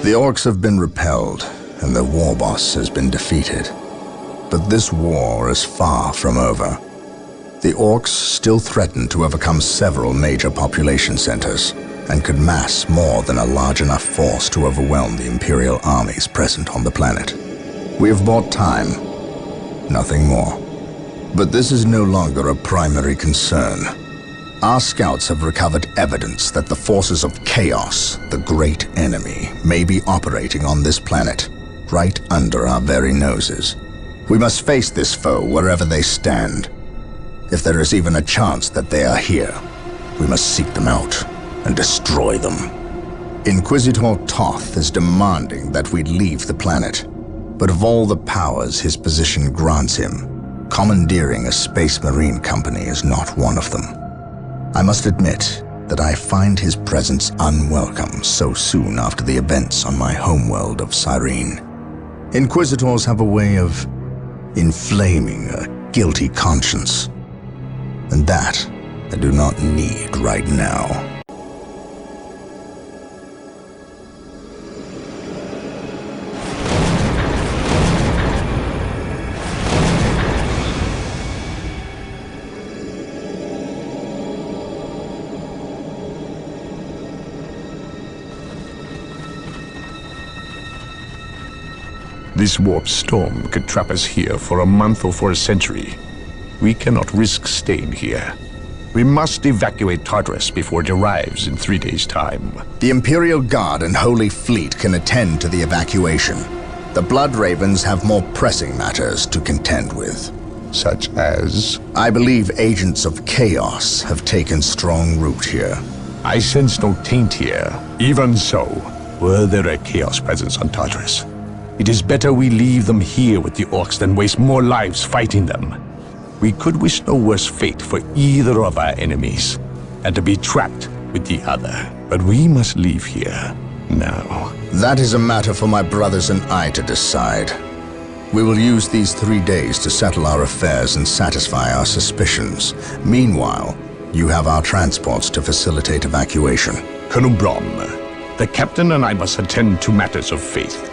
The orcs have been repelled, and their war boss has been defeated. But this war is far from over. The orcs still threaten to overcome several major population centers, and could mass more than a large enough force to overwhelm the Imperial armies present on the planet. We have bought time, nothing more. But this is no longer a primary concern. Our scouts have recovered evidence that the forces of Chaos, the great enemy, may be operating on this planet, right under our very noses. We must face this foe wherever they stand. If there is even a chance that they are here, we must seek them out and destroy them. Inquisitor Toth is demanding that we leave the planet, but of all the powers his position grants him, commandeering a space marine company is not one of them. I must admit that I find his presence unwelcome so soon after the events on my homeworld of Cyrene. Inquisitors have a way of inflaming a guilty conscience, and that I do not need right now. This warp storm could trap us here for a month or for a century. We cannot risk staying here. We must evacuate Tartarus before it arrives in 3 days' time. The Imperial Guard and Holy Fleet can attend to the evacuation. The Blood Ravens have more pressing matters to contend with. Such as? I believe agents of Chaos have taken strong root here. I sense no taint here. Even so, were there a Chaos presence on Tartarus, it is better we leave them here with the orcs than waste more lives fighting them. We could wish no worse fate for either of our enemies, and to be trapped with the other. But we must leave here now. That is a matter for my brothers and I to decide. We will use these 3 days to settle our affairs and satisfy our suspicions. Meanwhile, you have our transports to facilitate evacuation. Colonel Brom, the captain and I must attend to matters of faith.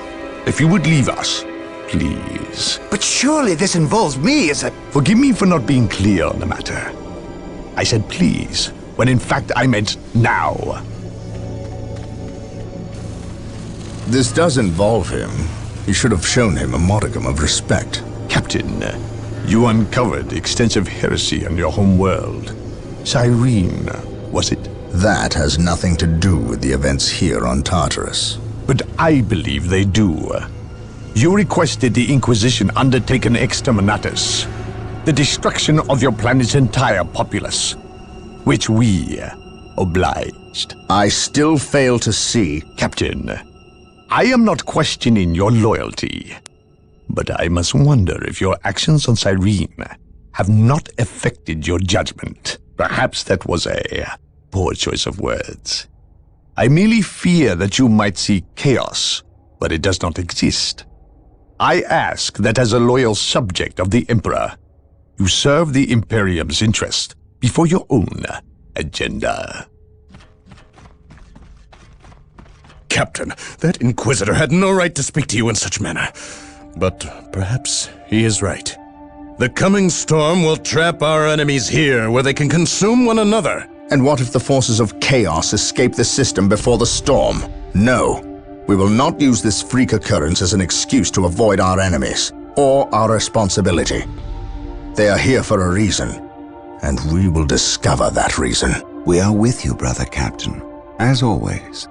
If you would leave us, please. But surely this involves me as a... Forgive me for not being clear on the matter. I said please, when in fact I meant now. This does involve him. You should have shown him a modicum of respect. Captain, you uncovered extensive heresy on your home world. Cyrene, was it? That has nothing to do with the events here on Tartarus. But I believe they do. You requested the Inquisition undertake an exterminatus, the destruction of your planet's entire populace, which we obliged. I still fail to see... Captain, I am not questioning your loyalty, but I must wonder if your actions on Cyrene have not affected your judgment. Perhaps that was a poor choice of words. I merely fear that you might see chaos, but it does not exist. I ask that as a loyal subject of the Emperor, you serve the Imperium's interest before your own agenda. Captain, that Inquisitor had no right to speak to you in such manner. But perhaps he is right. The coming storm will trap our enemies here where they can consume one another. And what if the forces of Chaos escape the system before the storm? No. We will not use this freak occurrence as an excuse to avoid our enemies, or our responsibility. They are here for a reason, and we will discover that reason. We are with you, brother Captain, as always.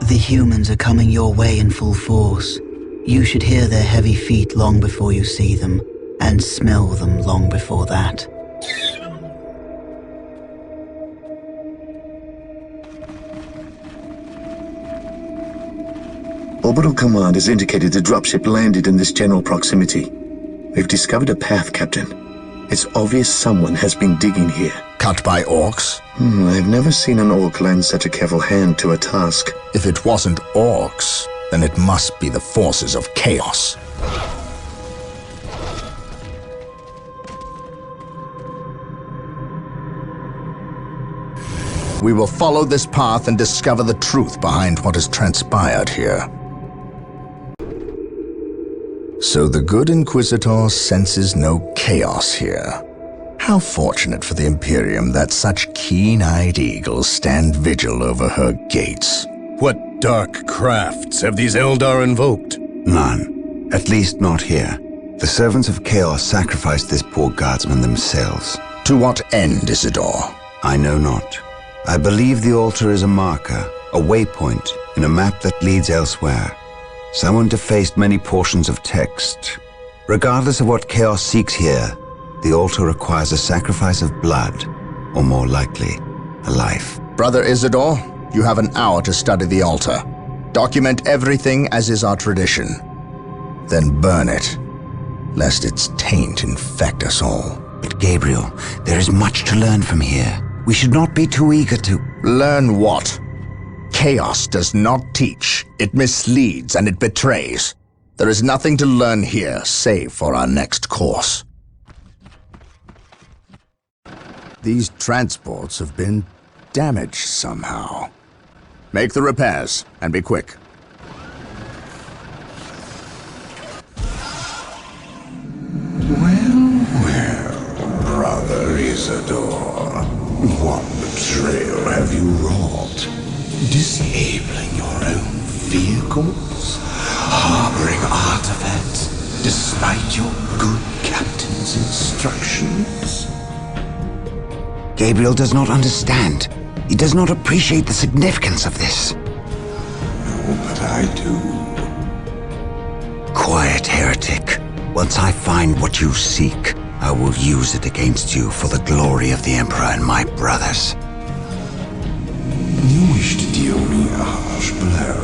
The humans are coming your way in full force. You should hear their heavy feet long before you see them, and smell them long before that. Orbital Command has indicated the dropship landed in this general proximity. We've discovered a path, Captain. It's obvious someone has been digging here. Cut by orcs? I've never seen an orc lend such a careful hand to a task. If it wasn't orcs, then it must be the forces of Chaos. we will follow this path and discover the truth behind what has transpired here. So the good Inquisitor senses no chaos here. How fortunate for the Imperium that such keen-eyed eagles stand vigil over her gates. What dark crafts have these Eldar invoked? None. At least not here. The servants of Chaos sacrificed this poor guardsman themselves. To what end, Isidore? I know not. I believe the altar is a marker, a waypoint in a map that leads elsewhere. Someone defaced many portions of text. Regardless of what Chaos seeks here, the altar requires a sacrifice of blood, or more likely, a life. Brother Isidore, you have an hour to study the altar. Document everything as is our tradition. Then burn it, lest its taint infect us all. But Gabriel, there is much to learn from here. We should not be too eager to... Learn what? Chaos does not teach. It misleads and it betrays. There is nothing to learn here, save for our next course. These transports have been damaged somehow. Make the repairs, and be quick. Well, Brother Isidore, what betrayal have you wrought? Disabling your own vehicles? Harboring artifacts despite your good captain's instructions? Gabriel does not understand. He does not appreciate the significance of this. No, but I do. Quiet, heretic. Once I find what you seek, I will use it against you for the glory of the Emperor and my brothers. You wish to deal me a harsh blow,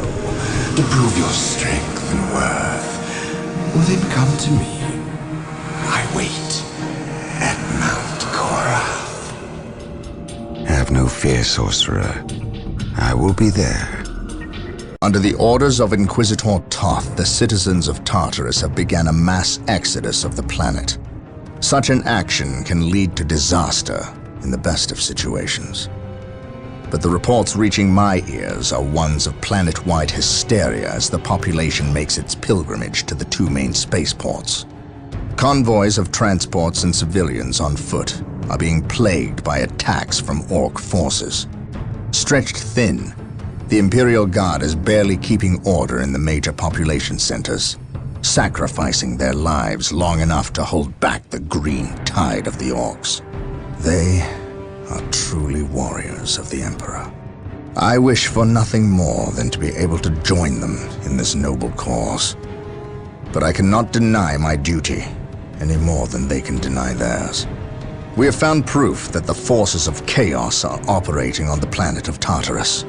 to prove your strength and worth. Well, then come to me. I wait at Mount Korath. Have no fear, sorcerer. I will be there. Under the orders of Inquisitor Toth, the citizens of Tartarus have begun a mass exodus of the planet. Such an action can lead to disaster in the best of situations. But the reports reaching my ears are ones of planet-wide hysteria as the population makes its pilgrimage to the two main spaceports. Convoys of transports and civilians on foot are being plagued by attacks from Orc forces. Stretched thin, the Imperial Guard is barely keeping order in the major population centers, sacrificing their lives long enough to hold back the green tide of the Orcs. They are truly warriors of the Emperor. I wish for nothing more than to be able to join them in this noble cause. But I cannot deny my duty any more than they can deny theirs. We have found proof that the forces of chaos are operating on the planet of Tartarus.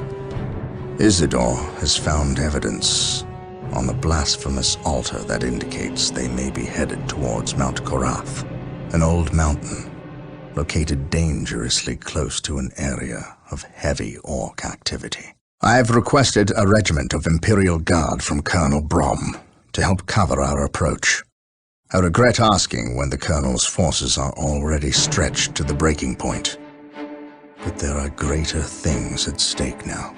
Isidore has found evidence on the blasphemous altar that indicates they may be headed towards Mount Korath, an old mountain located dangerously close to an area of heavy Orc activity. I have requested a regiment of Imperial Guard from Colonel Brom to help cover our approach. I regret asking when the Colonel's forces are already stretched to the breaking point, but there are greater things at stake now.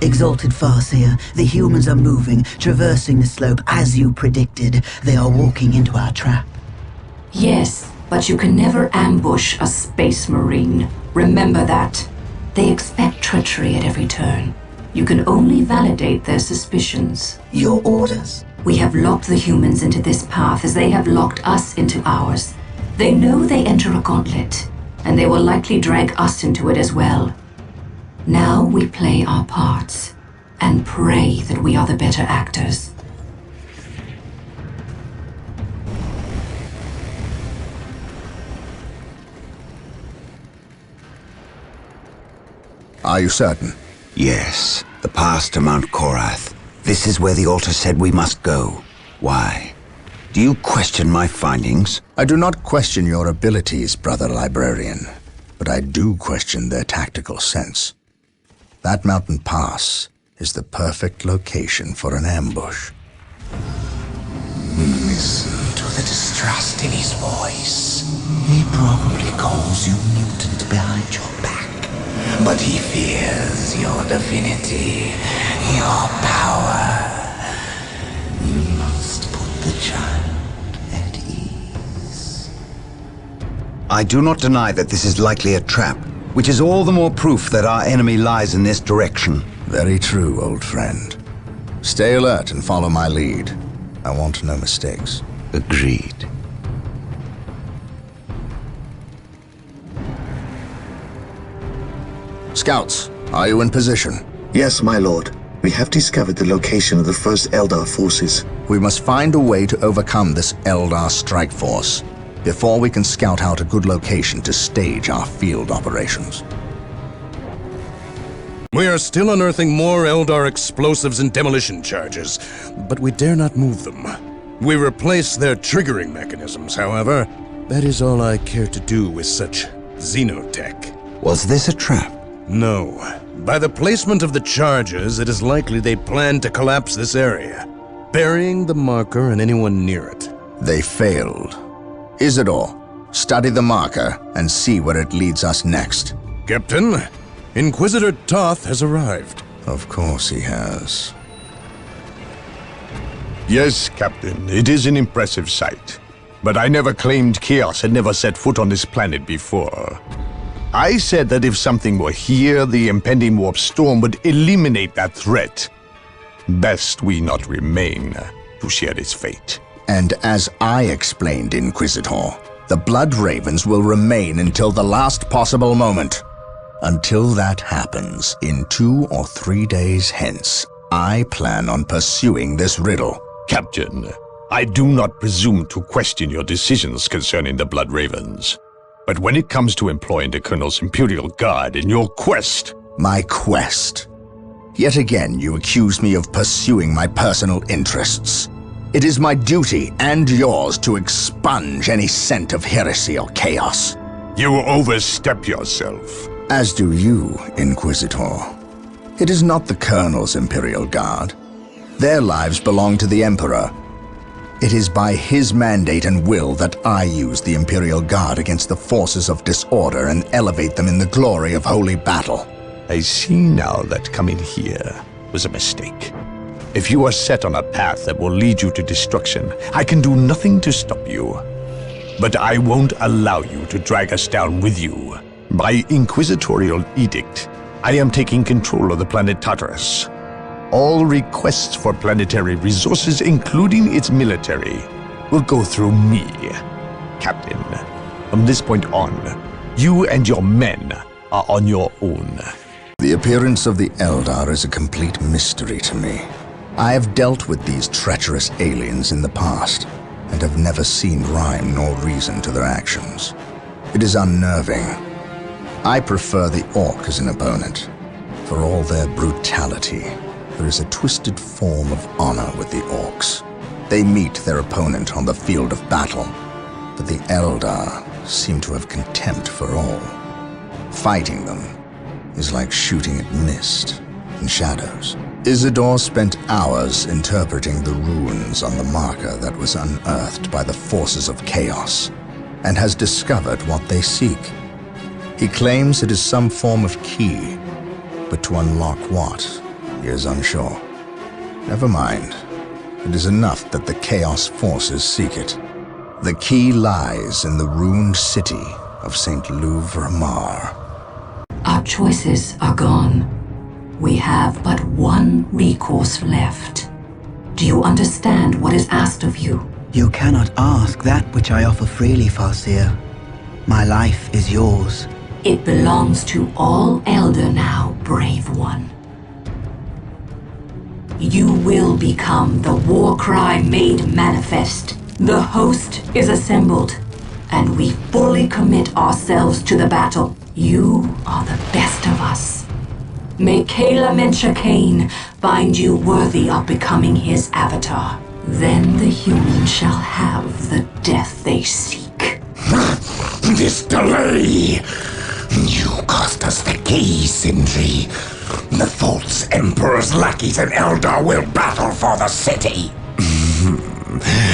Exalted Farseer, the humans are moving, traversing the slope as you predicted. They are walking into our trap. Yes, but you can never ambush a Space Marine. Remember that. They expect treachery at every turn. You can only validate their suspicions. Your orders? We have locked the humans into this path as they have locked us into ours. They know they enter a gauntlet, and they will likely drag us into it as well. Now we play our parts, and pray that we are the better actors. Are you certain? Yes, the path to Mount Korath. This is where the altar said we must go. Why? Do you question my findings? I do not question your abilities, Brother Librarian, but I do question their tactical sense. That mountain pass is the perfect location for an ambush. Listen to the distrust in his voice. He probably calls you mutant behind your back, but he fears your divinity, your power. You must put the child at ease. I do not deny that this is likely a trap, which is all the more proof that our enemy lies in this direction. Very true, old friend. Stay alert and follow my lead. I want no mistakes. Agreed. Scouts, are you in position? Yes, my lord. We have discovered the location of the first Eldar forces. We must find a way to overcome this Eldar strike force before we can scout out a good location to stage our field operations. We are still unearthing more Eldar explosives and demolition charges, but we dare not move them. We replace their triggering mechanisms, however. That is all I care to do with such xenotech. Was this a trap? No. By the placement of the charges, it is likely they plan to collapse this area, burying the marker and anyone near it. They failed. Isidore, study the marker and see where it leads us next. Captain, Inquisitor Toth has arrived. Of course he has. Yes, Captain, it is an impressive sight. But I never claimed Chaos had never set foot on this planet before. I said that if something were here, the impending warp storm would eliminate that threat. Best we not remain to share its fate. And as I explained, Inquisitor, the Blood Ravens will remain until the last possible moment. Until that happens, in 2 or 3 days hence, I plan on pursuing this riddle. Captain, I do not presume to question your decisions concerning the Blood Ravens. But when it comes to employing the Colonel's Imperial Guard in your quest... My quest? Yet again you accuse me of pursuing my personal interests. It is my duty and yours to expunge any scent of heresy or chaos. You overstep yourself. As do you, Inquisitor. It is not the Colonel's Imperial Guard. Their lives belong to the Emperor. It is by his mandate and will that I use the Imperial Guard against the forces of disorder and elevate them in the glory of holy battle. I see now that coming here was a mistake. If you are set on a path that will lead you to destruction, I can do nothing to stop you. But I won't allow you to drag us down with you. By inquisitorial edict, I am taking control of the planet Tartarus. All requests for planetary resources, including its military, will go through me. Captain, from this point on, you and your men are on your own. The appearance of the Eldar is a complete mystery to me. I have dealt with these treacherous aliens in the past, and have never seen rhyme nor reason to their actions. It is unnerving. I prefer the Orc as an opponent. For all their brutality, there is a twisted form of honor with the Orcs. They meet their opponent on the field of battle, but the Eldar seem to have contempt for all. Fighting them is like shooting at mist and shadows. Isidore spent hours interpreting the runes on the marker that was unearthed by the forces of chaos, and has discovered what they seek. He claims it is some form of key, but to unlock what, he is unsure. Never mind. It is enough that the chaos forces seek it. The key lies in the ruined city of St. Louvre-Mar. Our choices are gone. We have but one recourse left. Do you understand what is asked of you? You cannot ask that which I offer freely, Farseer. My life is yours. It belongs to all Elder now, brave one. You will become the war cry made manifest. The host is assembled, and we fully commit ourselves to the battle. You are the best of us. May Kayla Mencha Kane find you worthy of becoming his avatar. Then the humans shall have the death they seek. This delay! You cost us the key, Sindri. The false Emperor's lackeys and Eldar will battle for the city.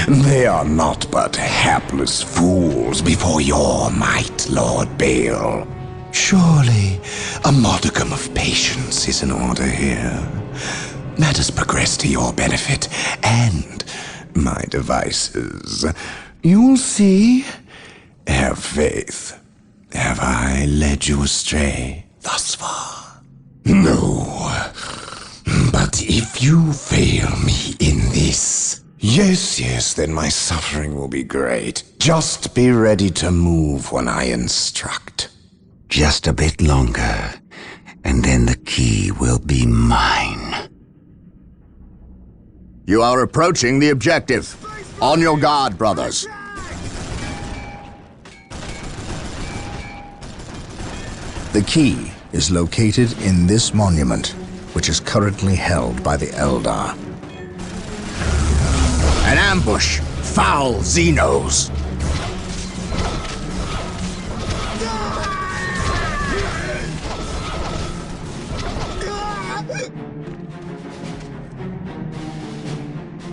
They are not but hapless fools before your might, Lord Bale. Surely, a modicum of patience is in order here. Let us progress to your benefit and my devices. You will see. Have faith. Have I led you astray thus far? No. But if you fail me in this, yes, then my suffering will be great. Just be ready to move when I instruct. Just a bit longer, and then the key will be mine. You are approaching the objective. On your guard, brothers. The key is located in this monument, which is currently held by the Eldar. An ambush! Foul Xenos!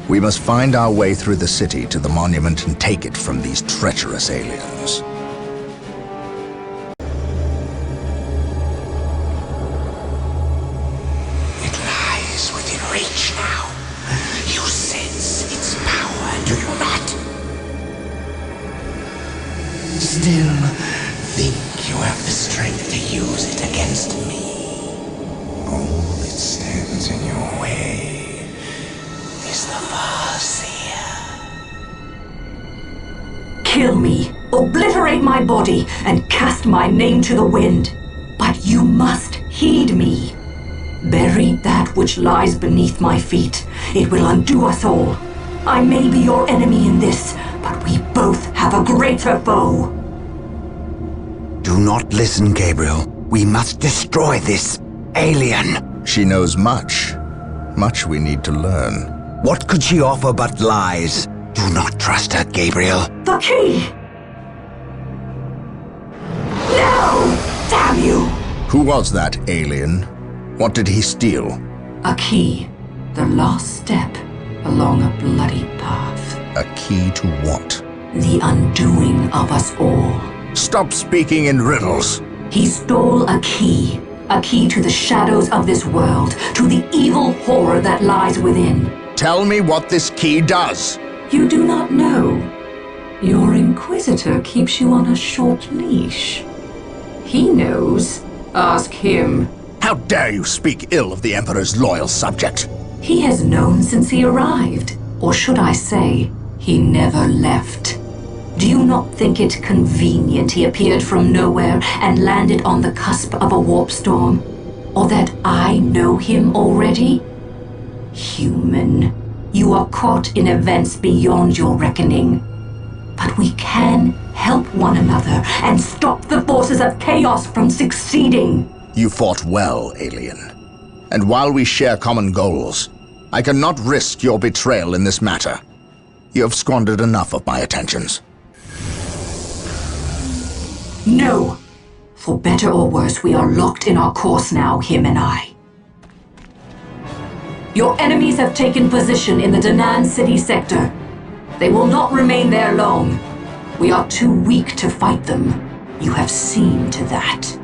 We must find our way through the city to the monument and take it from these treacherous aliens. Reach now. You sense its power, do you not? Still, think you have the strength to use it against me. All that stands in your way is the Farseer. Kill me, obliterate my body, and cast my name to the wind. But you must heed me. Bury that which lies beneath my feet. It will undo us all. I may be your enemy in this, but we both have a greater foe. Do not listen, Gabriel. We must destroy this alien. She knows much. Much we need to learn. What could she offer but lies? Do not trust her, Gabriel. The key! No! Damn you! Who was that alien? What did he steal? A key. The last step along a bloody path. A key to what? The undoing of us all. Stop speaking in riddles. He stole a key. A key to the shadows of this world, to the evil horror that lies within. Tell me what this key does. You do not know. Your Inquisitor keeps you on a short leash. He knows. Ask him. How dare you speak ill of the Emperor's loyal subject? He has known since he arrived. Or should I say, he never left. Do you not think it convenient he appeared from nowhere and landed on the cusp of a warp storm? Or that I know him already? Human, you are caught in events beyond your reckoning. But we can help one another and stop the forces of chaos from succeeding. You fought well, alien. And while we share common goals, I cannot risk your betrayal in this matter. You have squandered enough of my attentions. No! For better or worse, we are locked in our course now, him and I. Your enemies have taken position in the Danan City sector. They will not remain there long. We are too weak to fight them. You have seen to that.